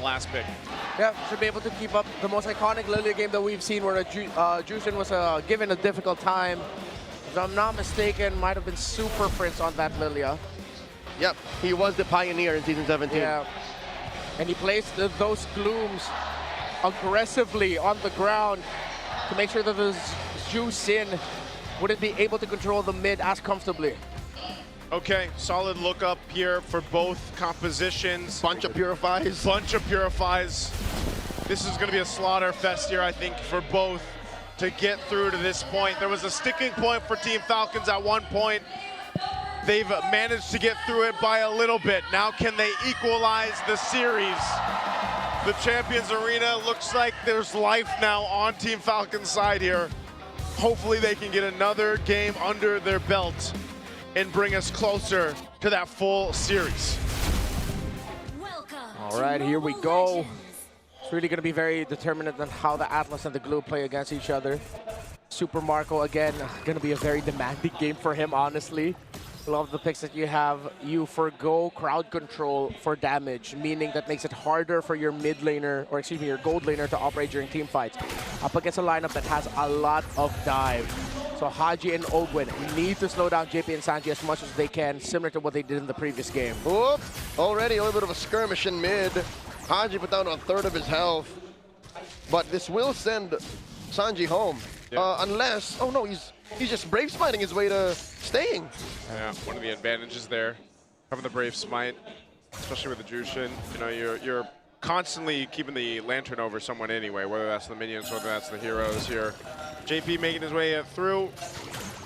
the last pick. Yeah, should be able to keep up the most iconic Lilia game that we've seen where Jushin was given a difficult time. If I'm not mistaken, might have been Super Prince on that Lilia. Yep, he was the pioneer in Season 17. Yeah, and he placed those glooms aggressively on the ground to make sure that the Jushin wouldn't be able to control the mid as comfortably. Okay, solid look up here for both compositions. Bunch of purifies. Bunch of purifies. This is going to be a slaughter fest here, I think, for both to get through to this point. There was a sticking point for Team Falcons at one point. They've managed to get through it by a little bit. Now can they equalize the series? The Champions Arena looks like there's life now on Team Falcons' side here. Hopefully they can get another game under their belt and bring us closer to that full series. All right, here we go. It's really going to be very determinant on how the Atlas and the Glue play against each other. Super Marco, again, going to be a very demanding game for him, honestly. A lot of the picks that you have, you forgo crowd control for damage, meaning that makes it harder for your mid laner, or excuse me, your gold laner to operate during team fights. Up against a lineup that has a lot of dive. So Haji and Ogwin need to slow down JP and Sanji as much as they can, similar to what they did in the previous game. Oop, already a little bit of a skirmish in mid. Haji put down a third of his health. But this will send Sanji home. Yeah. Unless, oh no, he's just Brave Smiting his way to staying. Yeah, one of the advantages there, having the Brave Smite, especially with the Jushin. You know, you're constantly keeping the Lantern over someone anyway, whether that's the minions, whether that's the heroes here. JP making his way through.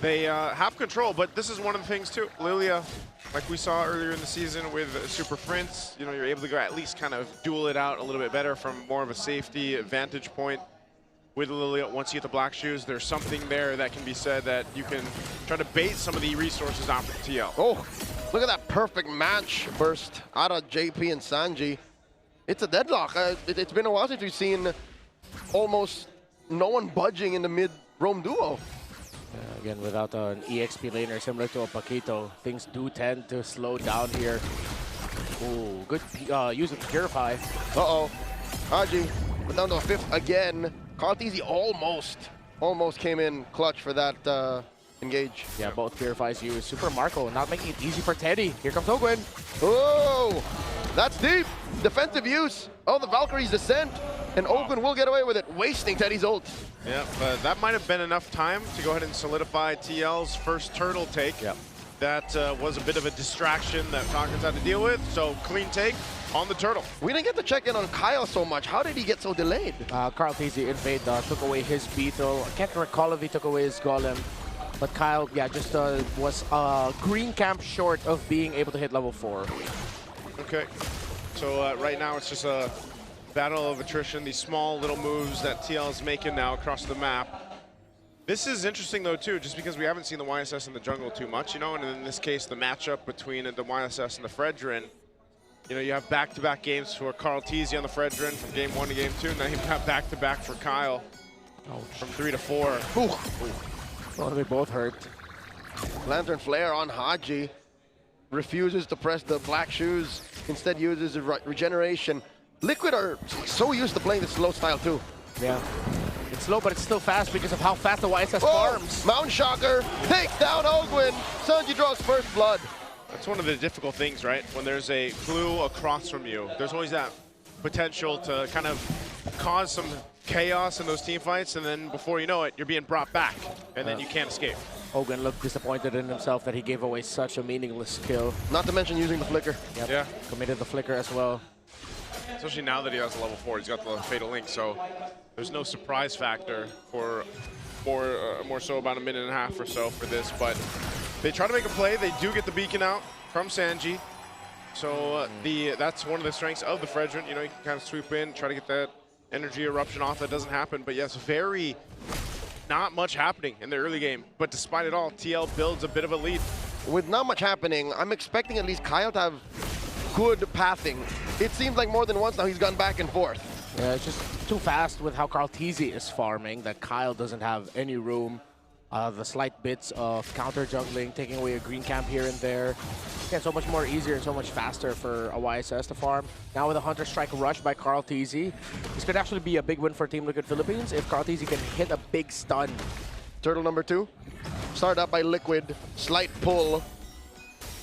They have control, but this is one of the things too. Lilia, like we saw earlier in the season with Super Prince, you know, you're able to go at least kind of duel it out a little bit better from more of a safety vantage point. With Lilia, once you get the black shoes, there's something there that can be said that you can try to bait some of the resources out from TL. Oh, look at that perfect match burst out of JP and Sanji. It's a deadlock. It's been a while since we've seen almost no one budging in the mid-roam duo. Again, without an EXP laner similar to a Paquito, things do tend to slow down here. Ooh, good use of Purify. Uh-oh. Haji went down to a fifth again. Tlph almost came in clutch for that engage. Yeah, both Purifies used. Super Marco not making it easy for Teddy. Here comes Ogwin. Oh, that's deep. Defensive use of the Valkyrie's Descent. And Ogwin will get away with it, wasting Teddy's ult. Yeah, but that might have been enough time to go ahead and solidify TL's first turtle take. Yep. That was a bit of a distraction that Falcons had to deal with, so clean take on the turtle. We didn't get to check in on Kyle so much. How did he get so delayed? Tlph invade took away his Beetle. I can't recall if he took away his Golem. But Kyle, yeah, just was green camp short of being able to hit level 4. Okay, so right now it's just a battle of attrition, these small little moves that TL is making now across the map. This is interesting though too, just because we haven't seen the YSS in the jungle too much, you know, and in this case the matchup between the YSS and the Fredrin. You know, you have back-to-back games for Tlph on the Fredrin from game 1 to game 2. Now you've got back-to-back for Kyle from 3 to 4. Ooh. Well, they both hurt. Lantern Flare on Haji. Refuses to press the black shoes. Instead uses regeneration. Liquid are so used to playing the slow style too. Yeah. It's slow, but it's still fast because of how fast the YSS farms. Mount Shocker takes down Ogwin. Sanji draws first blood. That's one of the difficult things, right? When there's a glue across from you, there's always that potential to kind of cause some chaos in those team fights, and then before you know it, you're being brought back, and then you can't escape. Ogwin looked disappointed in himself that he gave away such a meaningless kill. Not to mention using the flicker. Yep. Yeah. Committed the flicker as well. Especially now that he has a level 4, he's got the Fatal Link, so there's no surprise factor for more so about a minute and a half or so for this, but they try to make a play. They do get the beacon out from Sanji, so that's one of the strengths of the Fredrin. You know, you can kind of swoop in, try to get that energy eruption off. That doesn't happen, but yes, very not much happening in the early game, but despite it all, TL builds a bit of a lead. With not much happening, I'm expecting at least Kyle to have good pathing. It seems like more than once now he's gone back and forth. Yeah, it's just too fast with how Tlph is farming that Kyle doesn't have any room The slight bits of counter juggling, taking away a green camp here and there. Again, so much more easier and so much faster for a YSS to farm. Now with a Hunter Strike rush by Tlph, this could actually be a big win for Team Liquid Philippines if Tlph can hit a big stun. Turtle number 2. Started up by Liquid. Slight pull.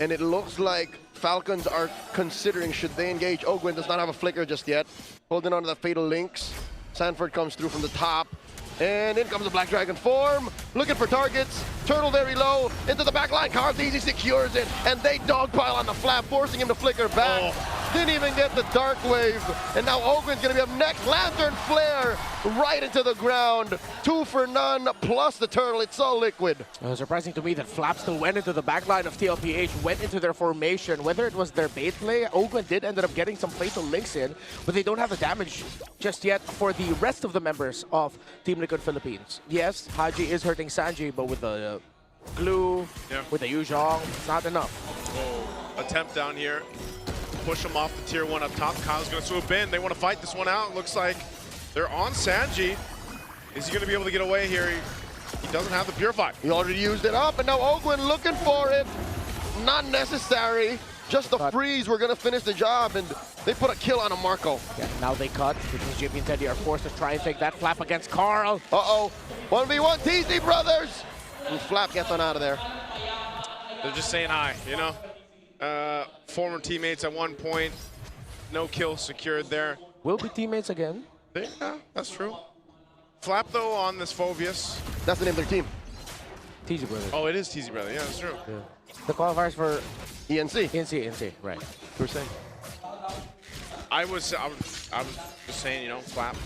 And it looks like Falcons are considering should they engage. Ogwin does not have a flicker just yet. Holding on to the Fatal Links. Sanford comes through from the top. And in comes the Black Dragon form. Looking for targets. Turtle very low. Into the back line. Tlph secures it. And they dogpile on the flap, forcing him to flicker back. Didn't even get the Dark Wave. And now Ogwin's going to be up next. Lantern Flare right into the ground. 2 for none. Plus the Turtle. It's all Liquid. It was surprising to me that Flap still went into the backline of Tlph, went into their formation. Whether it was their bait play, Ogwin did end up getting some Fatal Links in, but they don't have the damage just yet for the rest of the members of Team Liquid Philippines. Yes, Haji is hurting Sanji, but with the glue, with the Yuzhong, it's not enough. Attempt down here. Push him off the tier 1 up top. Kyle's going to swoop in. They want to fight this one out. Looks like they're on Sanji. Is he going to be able to get away here? He doesn't have the Purify. He already used it up, and now Ogwin looking for it. Not necessary. Just the freeze. We're going to finish the job, and they put a kill on a Marco. Yeah, now they cut because JP and Teddy are forced to try and take that Flap against Carl. Uh-oh. 1v1 TZ brothers. And Flap gets on out of there. They're just saying hi, you know? Former teammates at one point. No kill secured there. We'll be teammates again. Yeah, that's true. Flap, though, on this Phobius. That's the name of their team. TZ Brothers. Oh, it is TZ Brother. Yeah, that's true. Yeah. The qualifiers for ENC. ENC, right. We're saying. I was just saying, you know, Flap,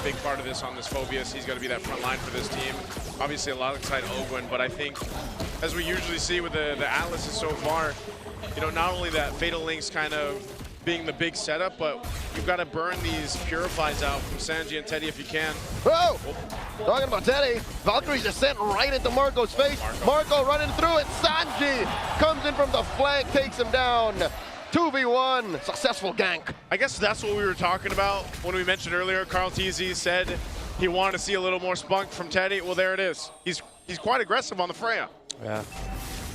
big part of this on this Phobius. He's got to be that front line for this team. Obviously, a lot inside Ogwin, but I think, as we usually see with the Atlases so far, you know, not only that Fatal Links kind of being the big setup, but you've got to burn these Purifies out from Sanji and Teddy if you can. Whoa! Talking about Teddy, Valkyrie's just sent right into Marco's face. Marco running through it. Sanji comes in from the flank, takes him down. 2v1, successful gank. I guess that's what we were talking about when we mentioned earlier. Tlph said he wanted to see a little more spunk from Teddy. Well, there it is. He's quite aggressive on the Freya. Yeah.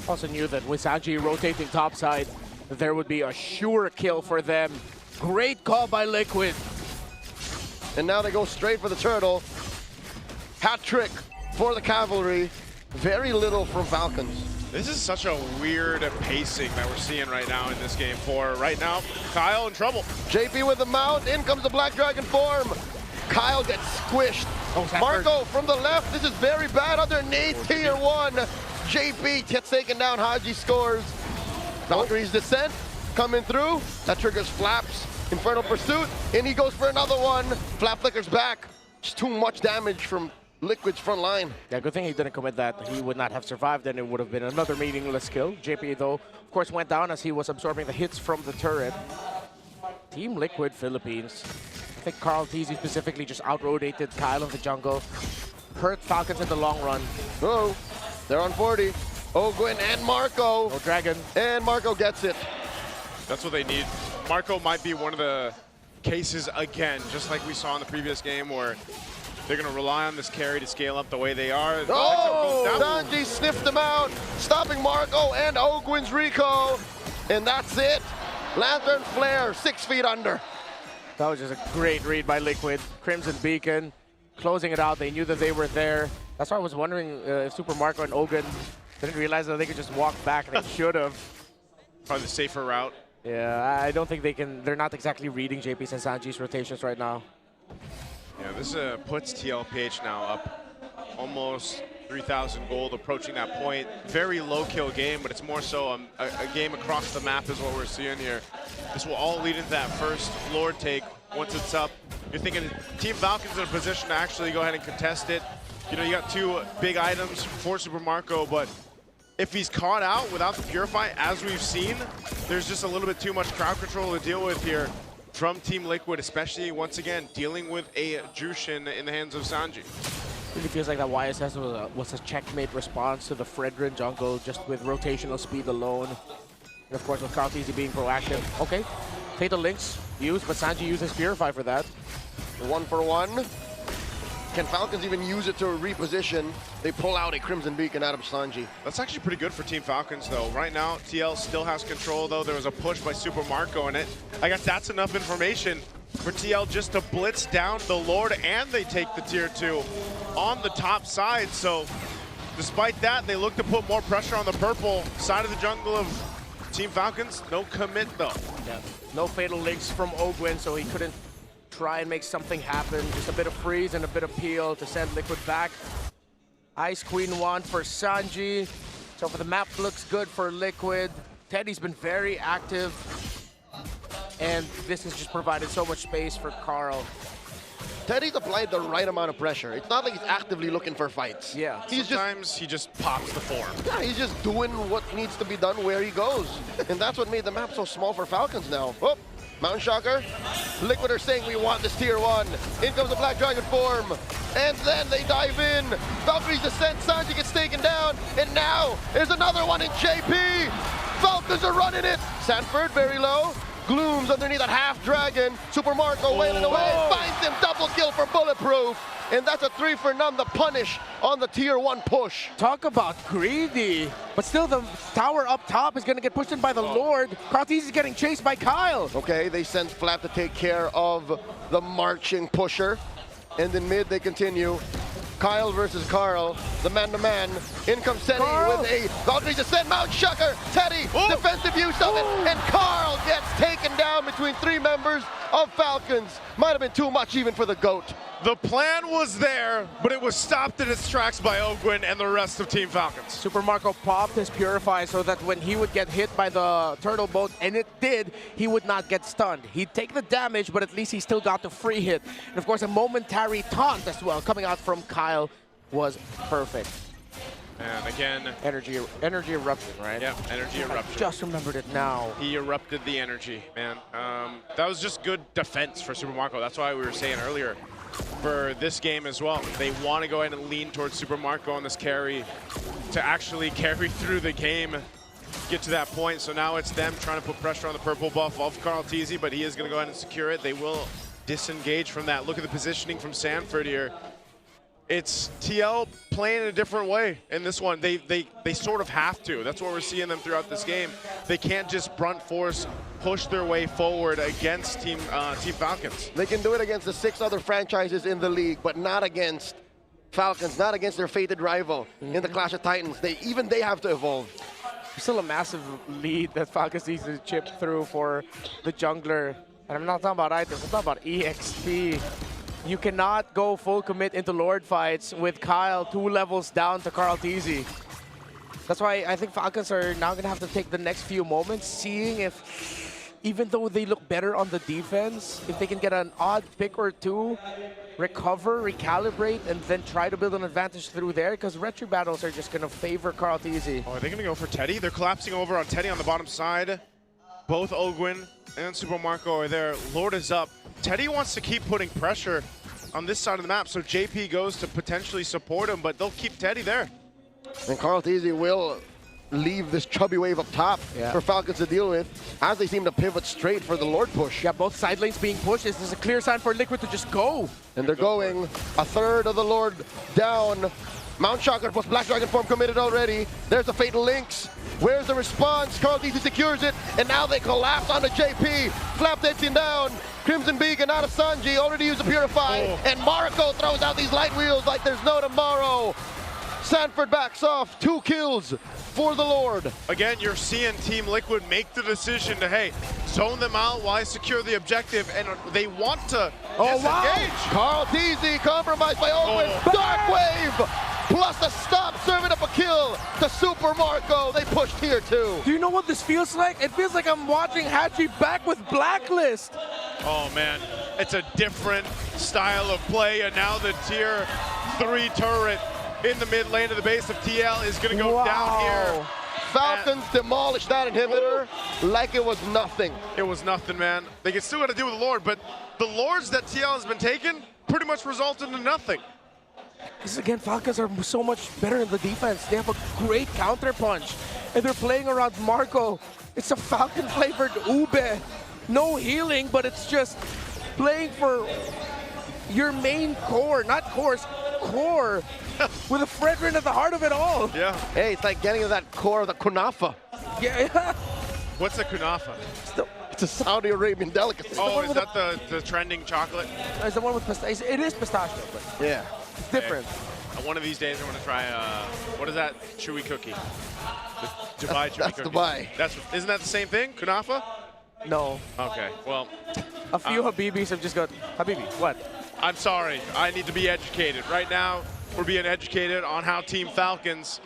Also knew that with Sanji rotating topside, there would be a sure kill for them. Great call by Liquid. And now they go straight for the Turtle. Hat trick for the Cavalry. Very little from Falcons. This is such a weird pacing that we're seeing right now in this game. For right now, Kyle in trouble. JP with the mount. In comes the Black Dragon form. Kyle gets squished. Marco from the left. This is very bad underneath tier 1. JP gets taken down. Haji scores. Valkyrie's descent coming through. That triggers Flap's Infernal Pursuit. And he goes for another one. Flap flickers back. Just too much damage from Liquid's front line. Yeah, good thing he didn't commit that. He would not have survived, and it would have been another meaningless kill. JP, though, of course, went down as he was absorbing the hits from the turret. Team Liquid Philippines. I think Tlph specifically just out-rotated Kyle in the jungle. Hurt Falcons in the long run. Oh, they're on 40. Ogwin and Marco. No Dragon. And Marco gets it. That's what they need. Marco might be one of the cases again, just like we saw in the previous game, where they're going to rely on this carry to scale up the way they are. Oh, Sanji sniffed them out, stopping Marco and Ogwin's Rico. And that's it. Lantern Flare, 6 feet under. That was just a great read by Liquid. Crimson Beacon, closing it out. They knew that they were there. That's why I was wondering if Super Marco and Ogwin didn't realize that they could just walk back. They should have. Probably the safer route. Yeah, I don't think they can. They're not exactly reading JP's and Sanji's rotations right now. Yeah, this puts Tlph now up almost 3,000 gold, approaching that point. Very low kill game, but it's more so a game across the map is what we're seeing here. This will all lead into that first Lord take. Once it's up, you're thinking Team Falcons in a position to actually go ahead and contest it. You know, you got 2 big items for Super Marco, but if he's caught out without the Purify, as we've seen, there's just a little bit too much crowd control to deal with here from Team Liquid, especially, once again, dealing with a Jushin in the hands of Sanji. Really feels like that YSS was a checkmate response to the Fredrin jungle, just with rotational speed alone. And of course, with Tlph being proactive. Okay, Fatal Links used, but Sanji uses Purify for that. 1 for 1. Can Falcons even use it to reposition? They pull out a Crimson Beacon out of Sanji. That's actually pretty good for Team Falcons, though. Right now, TL still has control, though. There was a push by Super Marco in it. I guess that's enough information for TL just to blitz down the Lord, and they take the tier 2 on the top side. So despite that, they look to put more pressure on the purple side of the jungle of Team Falcons. No commit, though. Yeah. No fatal links from Ogwin, so he couldn't try and make something happen. Just a bit of freeze and a bit of peel to send Liquid back. Ice Queen 1 for Sanji. So for the map looks good for Liquid. Teddy's been very active. And this has just provided so much space for Carl. Teddy's applied the right amount of pressure. It's not like he's actively looking for fights. Yeah. Sometimes he just pops the form. Yeah, he's just doing what needs to be done where he goes. And that's what made the map so small for Falcons now. Oh, Mountain Shocker. Liquid are saying we want this tier 1. In comes the Black Dragon form. And then they dive in. Valkyrie's descent, Sanji gets taken down. And now there's another one in JP. Falcons are running it. Sanford very low. Glooms underneath that half dragon. Super Marco wailing away. Finds him, double kill for Bulletproof. And that's a 3 for none, the punish on the tier 1 push. Talk about greedy. But still the tower up top is going to get pushed in by the Lord. Tlph is getting chased by Kyle. Okay, they send Flap to take care of the marching pusher. And in mid, they continue. Kyle versus Carl, the man-to-man. In comes Teddy with a Valkyrie descent, Mount Shucker. Teddy, defensive use of it, and Carl gets taken down between 3 members of Falcons. Might have been too much even for the GOAT. The plan was there, but it was stopped in its tracks by Ogwin and the rest of Team Falcons. Super Marco popped his Purify so that when he would get hit by the turtle boat, and it did, he would not get stunned. He'd take the damage, but at least he still got the free hit. And of course, a momentary taunt as well coming out from Kyle was perfect. And again, energy eruption, right? Yeah, energy eruption. I just remembered it now. He erupted the energy, man. That was just good defense for Super Marco. That's why we were saying earlier, for this game as well, they want to go ahead and lean towards Super Marco on this carry to actually carry through the game, get to that point. So now it's them trying to put pressure on the purple buff of Tlph, but he is going to go ahead and secure it. They will disengage from that. Look at the positioning from Sanford here. It's TL playing in a different way in this one. They sort of have to. That's what we're seeing them throughout this game. They can't just brunt force push their way forward against Team Falcons. They can do it against the 6 other franchises in the league, but not against Falcons, not against their fated rival in the Clash of Titans. Even they have to evolve. Still a massive lead that Falcons needs to chip through for the jungler. And I'm not talking about items, I'm talking about EXP. You cannot go full commit into Lord fights with Kyle 2 levels down to Tlph. That's why I think Falcons are now going to have to take the next few moments, seeing if, even though they look better on the defense, if they can get an odd pick or 2, recover, recalibrate, and then try to build an advantage through there, because retro battles are just going to favor Tlph. Oh, are they going to go for Teddy? They're collapsing over on Teddy on the bottom side. Both Ogwin and Super Marco are there. Lord is up. Teddy wants to keep putting pressure on this side of the map, so JP goes to potentially support him, but they'll keep Teddy there. And Tlph will leave this chubby wave up top for Falcons to deal with, as they seem to pivot straight for the Lord push. Yeah, both side lanes being pushed. This is a clear sign for Liquid to just go. And they're going. A third of the Lord down. Mount Shocker plus Black Dragon form committed already. There's the Fatal Links. Where's the response? Tlph secures it, and now they collapse onto JP. Flap takes him down. Crimson Beacon out of Sanji, already used to Purify. And Marco throws out these light wheels like there's no tomorrow. Sanford backs off, 2 kills for the Lord. Again, you're seeing Team Liquid make the decision to, hey, zone them out while I secure the objective, and they want to disengage. Wow. Tlph compromised by Owen. Dark Wave plus the stop, serving up a kill to Super Marco. They push tier 2. Do you know what this feels like? It feels like I'm watching Hachi back with Blacklist. Oh man, it's a different style of play, and now the tier 3 turret in the mid lane of the base of TL is going to go down here. Falcons demolished that inhibitor like it was nothing. It was nothing, man. They can still got to deal with the Lord, but the Lords that TL has been taking pretty much resulted in nothing. Because again, Falcons are so much better in the defense. They have a great counter punch, and they're playing around Marco. It's a Falcon-flavored ube. No healing, but it's just playing for your main core, not course, core, with a Fredrin at the heart of it all. Yeah. Hey, it's like getting to that core of the kunafa. Yeah. What's a kunafa? It's a Saudi Arabian delicacy. Oh, is that the trending chocolate? It's the one with pistachio. It is pistachio, but Yeah. it's different. One of these days, I want to try, what is that? Chewy cookie. The Dubai chewy That's cookie. Dubai. Isn't that the same thing? Kunafa? No. Okay, well, A few Habibis have just got, Habibi, what? I'm sorry. I need to be educated. Right now, we're being educated on how Team Falcons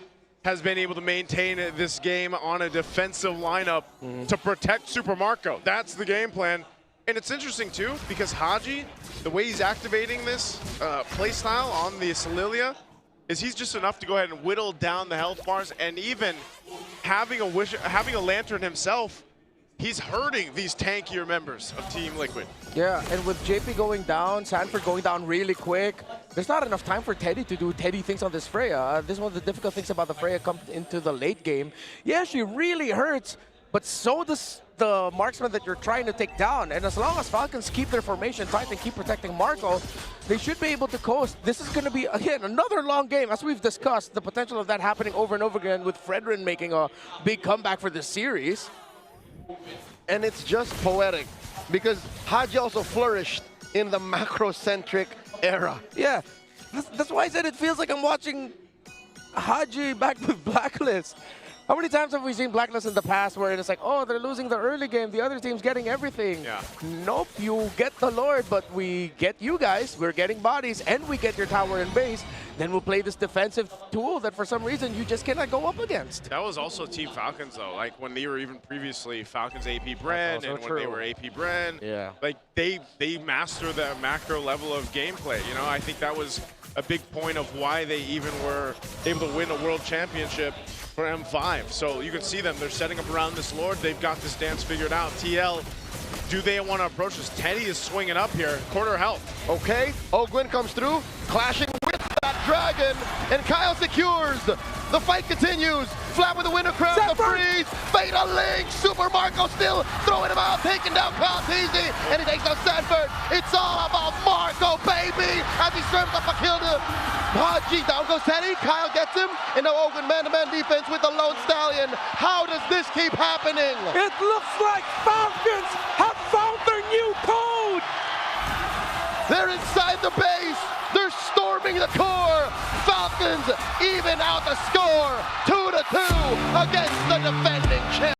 has been able to maintain this game on a defensive lineup to protect Super Marco. That's the game plan. And it's interesting, too, because Haji, the way he's activating this play style on the Solilia is he's just enough to go ahead and whittle down the health bars, and even having a Lantern himself, he's hurting these tankier members of Team Liquid. Yeah, and with JP going down, Sanford going down really quick, there's not enough time for Teddy to do Teddy things on this Freya. This is one of the difficult things about the Freya comes into the late game. Yeah, she really hurts, but so does the marksman that you're trying to take down. And as long as Falcons keep their formation tight and keep protecting Marco, they should be able to coast. This is going to be, again, another long game. As we've discussed, the potential of that happening over and over again with Fredrin making a big comeback for this series. And it's just poetic because Haji also flourished in the macro-centric era. Yeah, that's why I said it feels like I'm watching Haji back with Blacklist. How many times have we seen Blacklist in the past where it's like, oh, they're losing the early game, the other team's getting everything. Yeah. Nope, you get the Lord, but we get you guys, we're getting bodies, and we get your tower and base. Then we'll play this defensive tool that for some reason you just cannot go up against. That was also Team Falcons, though. Like when they were even previously Falcons AP Bren, and when they were AP Bren, Yeah. like they master the macro level of gameplay. You know, I think that was a big point of why they even were able to win a world championship for M5. So you can see them, they're setting up around this Lord. They've got this dance figured out. TL, do they want to approach this? Teddy is swinging up here, quarter health. Okay, Ogwin comes through, clashing with that dragon, and Kyle secures. The fight continues. Flat with the winter crown, the freeze, Fatal Link, Super Marco still throwing him out, taking down Tlph, and he takes out Sanford. It's all about Marco, baby, as he serves up a kill to Haji. Down goes Teddy, Kyle gets him, and now Ogwin man-to-man defense with the Lone Stallion. How does this keep happening? It looks like Falcons have found their new code! They're inside the base. They're storming the core. Falcons even out the score 2-2 against the defending champions.